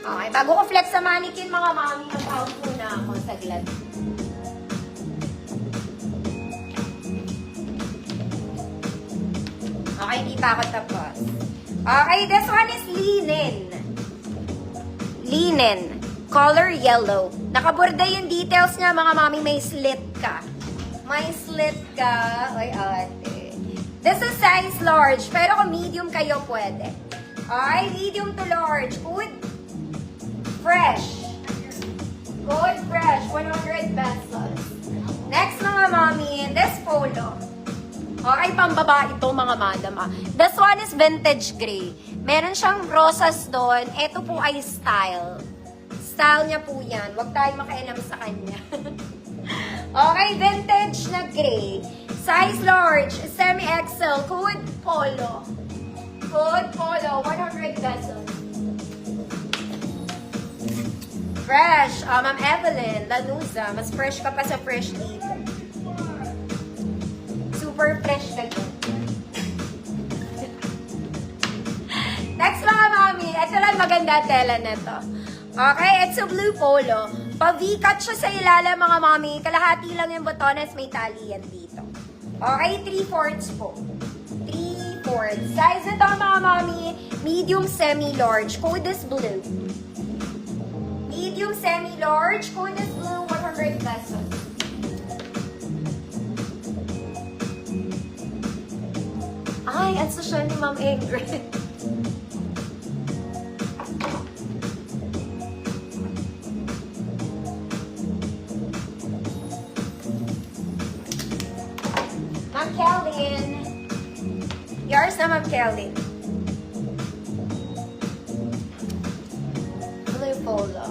Okay, bago ko flex sa mannequin, mga mami, mag-out muna ako saglit. Okay, hindi pa ako tapos. Okay, this one is linen. Linen. Color yellow. Nakaborda yung details niya, mga mami, may slit ka. May slit ka. Ay, ate. This is size large, pero kung medium kayo, pwede. Okay, medium to large. Good. Fresh. Good fresh. 100 pesos. Next, mga mami, this polo. Okay, pambaba ito, mga madam. This one is vintage gray. Meron siyang rosas doon. Ito po ay style. Style niya po yan. Huwag tayong makialam sa kanya. Okay, vintage na gray. Size large, semi-XL, Code Polo. Code Polo, 100 pesos. Fresh, Ma'am Evelyn, Lanuza. Mas fresh ka pa sa fresh dito. Super fresh na dito. Next, mga mami, ito lang maganda tela na to. Okay, it's a blue polo. Pa-V-cut siya sa ilalim, mga mami. Kalahati lang yung botones, may tali yan dito. Okay, 3/4 po. 3/4. Size nito, mga mami, medium semi-large. Code is blue. Medium semi-large. Code is blue, 100 pesos. Ay, ang social ni Ma'am Ingrid. Ma'am Kelvin. Yours na, Ma'am Kelvin. Blue polo.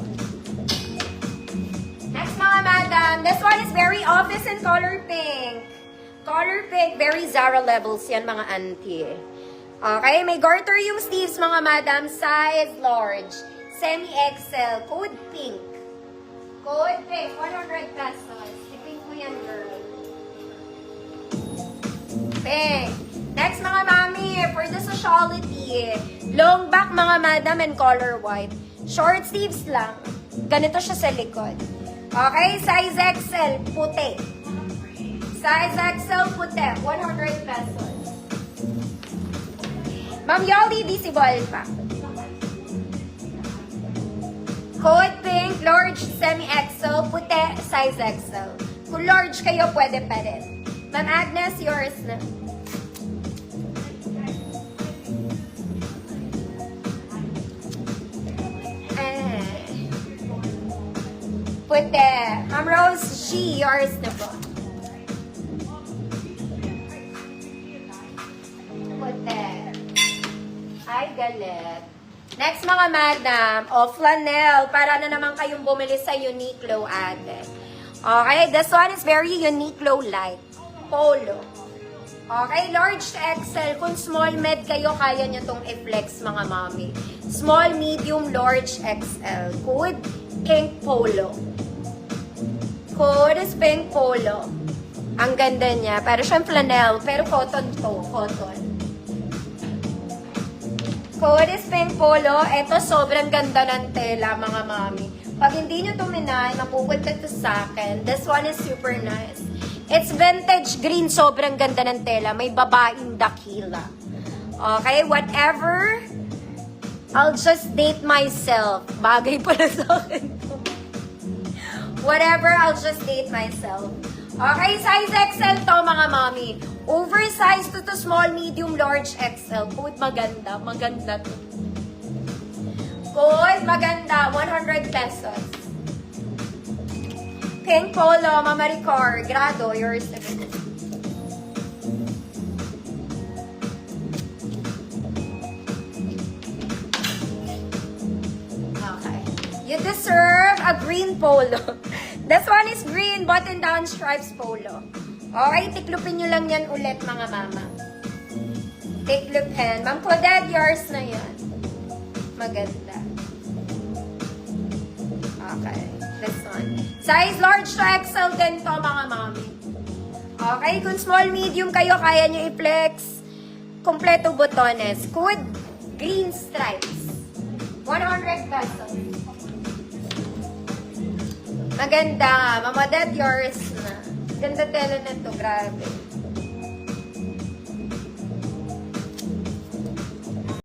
Next, mga madam. This one is very obvious in color pink. Color pink, very Zara levels yan, mga auntie. Okay, may garter yung sleeves, mga madam. Size large. Semi-XL. Code pink. Code pink, 100 pesos. Tipin ko yan, girl. Pink. Next, mga mami, for the sociality, long back, mga madam, and color white. Short sleeves lang. Ganito siya sa likod. Okay, size XL, puti. Size XL, puti, 100 pesos. Ma'am Yoli, visible pa. Code pink, large, semi-XL, puti, size XL. Kung large kayo, pwede pa rin. Ma'am Agnes, yours na. Puti. Ma'am Rose, she, yours na po. Puti. Ay, galit. Next, mga madam, flannel. Para na naman kayong bumili sa Uniqlo, ate. Okay, this one is very Uniqlo light. Polo. Okay, large to XL. Kung small med kayo, kaya nyo tong i-flex, mga mami. Small, medium, large, XL. Code, pink polo. Code is pink polo. Ang ganda niya. Pero siyang flannel. Pero cotton to. Cotton. Code is pink polo. Ito, sobrang ganda ng tela, mga mami. Pag hindi nyo tuminay, mapupunta to sa akin. This one is super nice. It's vintage green. Sobrang ganda ng tela. May babaeng dakila. Okay, whatever. I'll just date myself. Bagay pala sa akin to. Whatever, I'll just date myself. Okay, size XL to, mga mami. Oversized to small, medium, large, XL. Code maganda. Maganda to. Code maganda. 100 pesos. Pink polo, Mama Ricor. Grado, yours na po. Okay. You deserve a green polo. This one is green, button-down stripes polo. Okay, tiklupin nyo lang yan ulit, mga mama. Tiklupin. Ma'am Claudette, yours na yan. Maganda. Okay, this one. Size large to XL din to, mga mami. Okay, kung small, medium kayo, kaya nyo i-flex. Kompleto botones. Code green stripes. 100 pesos. Maganda. Mama Dad, yours na. Ganda tela na to. Grabe.